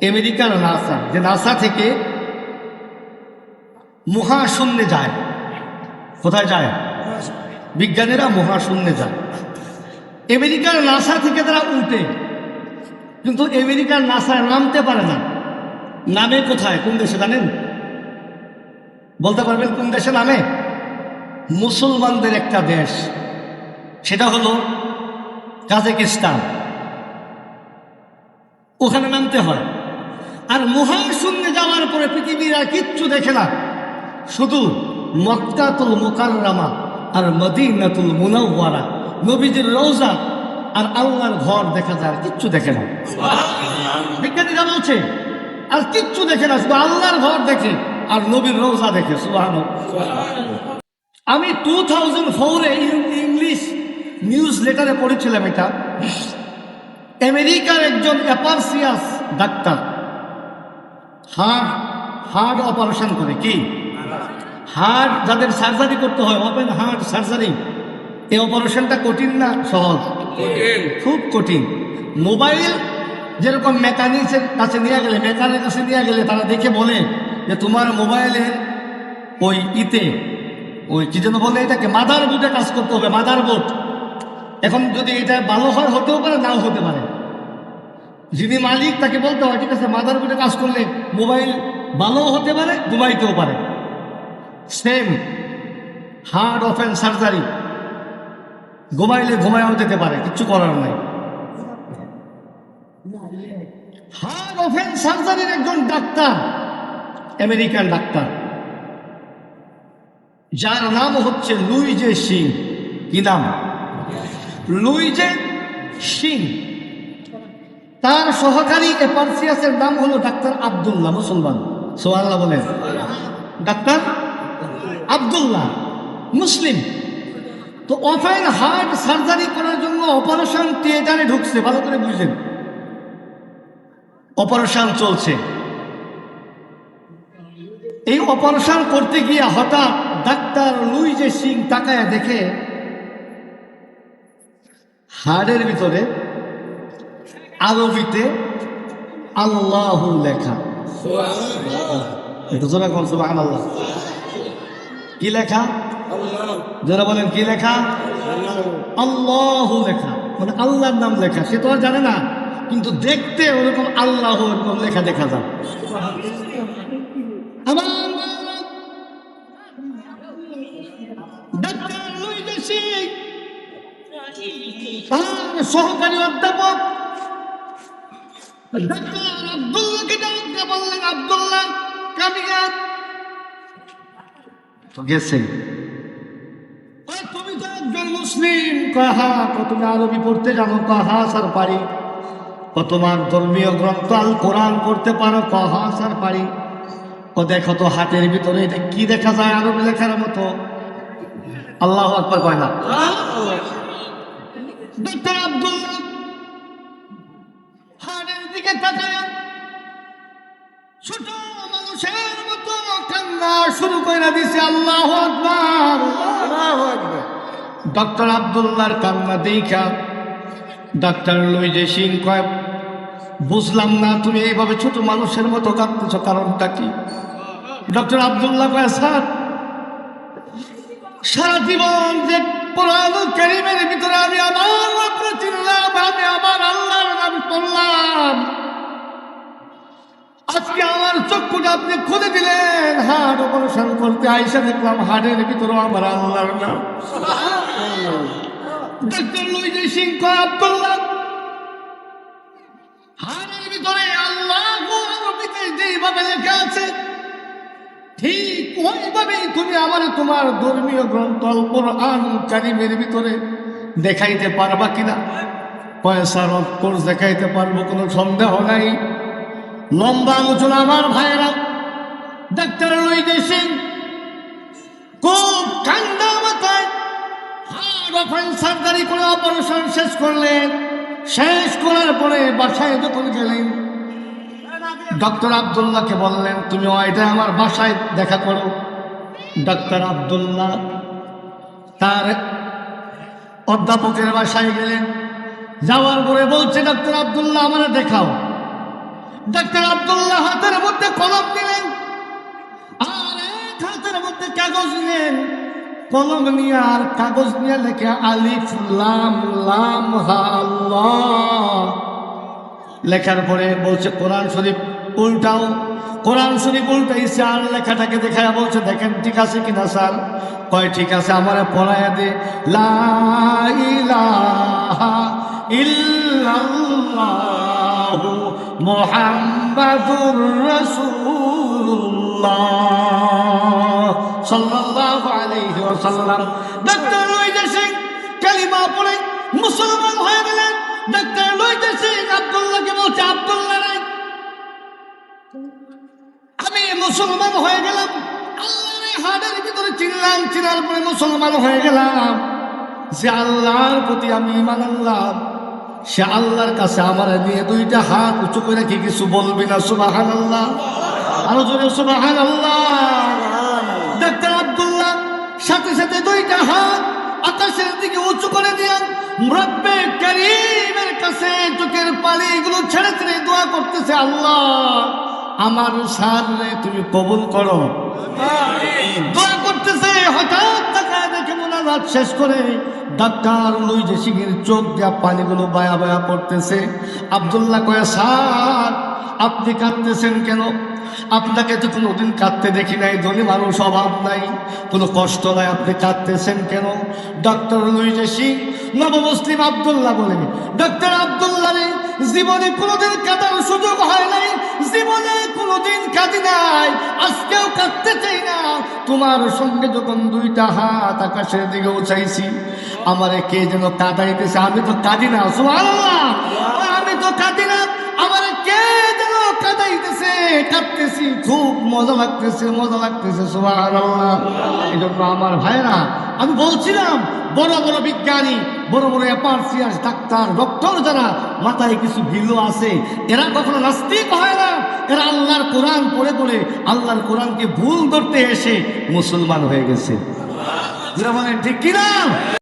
আমেরিকার নাসা, যে নাসা থেকে মহাশূন্যে যায়। কোথায় যায়? বিজ্ঞানীরা মহাশূন্যে যায়। আমেরিকার নাসা থেকে তারা উঠে, কিন্তু আমেরিকার নাসায় নামতে পারে না। নামে কোথায়? কোন দেশে জানেন? বলতে পারবেন কোন দেশে নামে? মুসলমানদের একটা দেশ, সেটা হলো কাজাকিস্তান। ওখানে নামতে হয়। আর মহাশূন্যে যাওয়ার পরে পৃথিবীর আর কিচ্ছু দেখে না, শুধু মক্কাতুল মুকাররমা আর মদিনাতুল মুনাওয়ারা, নবীজির রওজা আর আল্লাহর ঘর দেখা যায়, আর কিচ্ছু দেখে না। বিজ্ঞানীরা বলছে আর কিচ্ছু দেখে না, শুধু আল্লাহর ঘর দেখে আর নবীর রওজা দেখে। সুবহানাল্লাহ। আমি 2004-এ ইংলিশ নিউজ লেটারে পড়েছিলাম এটা। আমেরিকার একজন অ্যাপারসিয়াস ডাক্তার হার্ট অপারেশন করে। কি হার্ট যাদের সার্জারি করতে হয়, ওপেন হার্ট সার্জারি, এই অপারেশনটা কঠিন না সহজ? খুব কঠিন। মোবাইল যেরকম মেকানিকের কাছে নিয়ে গেলে তারা দেখে বলে যে তোমার মোবাইলের ওই ওই কি যেন বলে এটাকে, মাদার বোর্ডে কাজ করতে হবে, মাদার বোর্ড। এখন যদি এটা ভালো হয় হতেও পারে, নাও হতে পারে। যিনি মালিক তাকে বলতে হয় ঠিক আছে, মাদার বোর্ডে কাজ করলে মোবাইল ভালো হতে পারে, ঘুমাইতেও পারে। সেম হার্ট ওপেন সার্জারি, ঘুমাইলে ঘুমায়ও যেতে পারে, কিচ্ছু করার নাই। হার্ট ওপেন সার্জারির একজন ডাক্তার, আমেরিকান ডাক্তার, যার নাম হচ্ছে লুইজে সিং। কি নাম? লুইজে সিং। তার সহকারী এপারসিয়াসের নাম হলো ডাক্তার আব্দুল্লাহ। মুসলমান, সুবহানাল্লাহ বলেন। ডাক্তার আব্দুল্লাহ মুসলিম। তো ওপেন হার্ট সার্জারি করার জন্য অপারেশন থিয়েটারে ঢুকছে। ভালো করে বুঝলেন, অপারেশন চলছে। এই অপারেশন করতে গিয়ে হঠাৎ ডাক্তার লুইজে সিং তাকায় দেখে হাড়ের ভিতরে আরবিতে আল্লাহু লেখা। সুবহানাল্লাহ। কি লেখা? যারা বলেন কি লেখা? আল্লাহু লেখা, মানে আল্লাহর নাম লেখা। সে তো আর জানে না, কিন্তু দেখতে ওরকম আল্লাহ এরকম লেখা দেখা যায়। আমার ডাক্তার লুইজে সিং তার সহকারী অধ্যাপক ডাক্তার আব্দুল্লাহকে ডাকতে বললেন, আব্দুল্লাহ কামিয়া তো গেছে। তুমি তো একজন মুসলিম। কাহা তুমি আরবি পড়তে জানো? কাহা স্যার পারি। তোমার ধর্মীয় গ্রন্থ আল কোরআন পড়তে পারো? কাহা স্যার পারি। ও দেখো তো হাতের ভিতরে এটা কি দেখা যায় আরবি লেখার মতো? আল্লাহু আকবার কয় না? ডাক্তার আব্দুল্লাহ হাতের দিকে তাকায় ছোট মানুষের মতো কান্না শুরু করে দিছে। আল্লাহু আকবার, আল্লাহু আকবার। ডাক্তার আব্দুল্লাহর কান্না দেখা ডাক্তার লুইজে সিং কয়, বুঝলাম না তুমি এইভাবে ছোট মানুষের মতো কাঁদতেছ, কারণটা কি? ডক্টর আব্দুল্লাহ কয়, স্যার সারা জীবন যে কোরআন কারীমের ভিতরে আমি আমার রবকে চিনলাম, আমি আমার আল্লাহর নাম পড়লাম, আজকে আমার চক্ষুটা আপনি খুলে দিলেন, হার্ট অপারেশন করতে আইসা দেখলাম হার্টের ভিতরে আমার আল্লাহর নাম। ডাক্তার লুইজে সিং কয়, আব্দুল্লাহ হার্টের ভিতরে আল্লাহ আরবিতে যেভাবে লেখা আছে ঠিক ওইভাবেই তুমি আমার তোমার ধর্মীয় গ্রন্থ আল কোরআন কারীমের ভিতরে দেখাইতে পারবা কিনা? পয়সার কোর্স দেখাইতে পারবো, কোনো সন্দেহ নাই। লম্বা আলোচনা আমার ভাইয়েরা। ডাক্তার লুইজে সিং খুব ঠান্ডা মাথায় হার্ট ওপেন সার্জারি করে অপারেশন শেষ করলেন। শেষ করার পরে বাসায় যখন গেলেন, ডক্টর আব্দুল্লাহকে বললেন, তুমি ওইটা আমার বাসায় দেখা করো। ডক্টর আব্দুল্লাহ তার অধ্যাপকের বাসায় গেলেন। যাওয়ার পরে বলছে, ডক্টর আব্দুল্লাহ আমার দেখাও। ডাক্তার আব্দুল্লাহ হাতের মধ্যে কলম নিলেন আর এক হাতের মধ্যে কাগজ নিলেন। কলম নিয়ে আর কাগজ নিয়ে লেখে আলিফ লাম লাম হা আল্লাহ। লেখার পরে বলছে কোরআন শরীফ উল্টাও। কোরআন শরীফ উল্টাইছে আর লেখাটাকে দেখায় বলছে দেখেন ঠিক আছে কিনা স্যার। কয় ঠিক আছে, আমারে পড়াইয়া দে লা ইলাহা ইল্লাল্লাহু মুহাম্মাদুর রাসূলুল্লাহ সাল্লাল্লাহু আলাইহি ওয়াসাল্লাম। ডাক্তার লইজা সিং কালিমা পড়ে মুসলমান হয়ে গেলেন। ডাক্তার লইজা সিং আব্দুল্লাহকে বলছে আব্দুল্লাহ রে আমি মুসলমান হয়ে গেলাম। আল্লাহর হাড়ের ভিতরে চিনলাম, চিনার পরে মুসলমান হয়ে গেলাম। যে আল্লাহর প্রতি আমি ঈমান আনলাম সে আল্লাহর কাছে আমার নিয়ে দুইটা হাত উঁচু করে কি কিছু বলবি না সুবহানাল্লাহ? আরো জোরে সুবহানাল্লাহ। ডাক্তার আব্দুল্লাহ সাথে সাথে দুইটা হাত আকাশের দিকে উঁচু করে দিয়ে রব্বে কারীমের কাছে চোখের পানিগুলো ছেড়ে ছেড়ে দোয়া করতেছে, আল্লাহ আমার সারে তুমি কবুল করো। দোয়া করতেছে, হঠাৎ তাকায় দেখে মোনাজাত শেষ করে ডাক্তার লুইজা সিংয়ের চোখ দিয়া পানিগুলো বায়া বায়া পড়তেছে। আব্দুল্লাহ কয় স্যার আপনি কাঁদতেছেন কেন? আপনাকে তো কোনোদিন কাঁদতে দেখি নাই, ধনী মানুষ অভাব নাই, কোনো কষ্ট নাই, আপনি কাঁদতেছেন কেন? ডক্টর লুইজা সিং নবমুসলিম আব্দুল্লাহ বলেন, ডক্টর আব্দুল্লাহ রে জীবনে কোনোদিন কাঁদার সুযোগ হয় নাই, জীবনে কোনোদিন কাঁদি নাই, আজকেও কাঁদতে চাই না। তোমার সঙ্গে যখন দুইটা হাত আকাশের দিকে উঠাইছি আমারে কে যেন কাঁদাইতেছে, আমি তো কাঁদি না। সুবহানাল্লাহ, আমি তো কাঁদি না, আমারে কে যেন কাঁদাইতেছে, কাঁদতেছি, খুব মজা লাগতেছে, মজা লাগতেছে। সুবহানাল্লাহ। এই জন্য আমার ভাইরা আমি বলছিলাম বড় বড় বিজ্ঞানী, বড় বড় অ্যাপার্সিয়াস ডাক্তার ডক্টর যারা মাথায় কিছু ভিল্লু আছে এরা কখনো নাস্তিক হয় না। এরা আল্লাহর কোরআন পড়ে পড়ে আল্লাহর কোরআনকে ভুল ধরতে এসে মুসলমান হয়ে গেছে। ঠিক কিনা?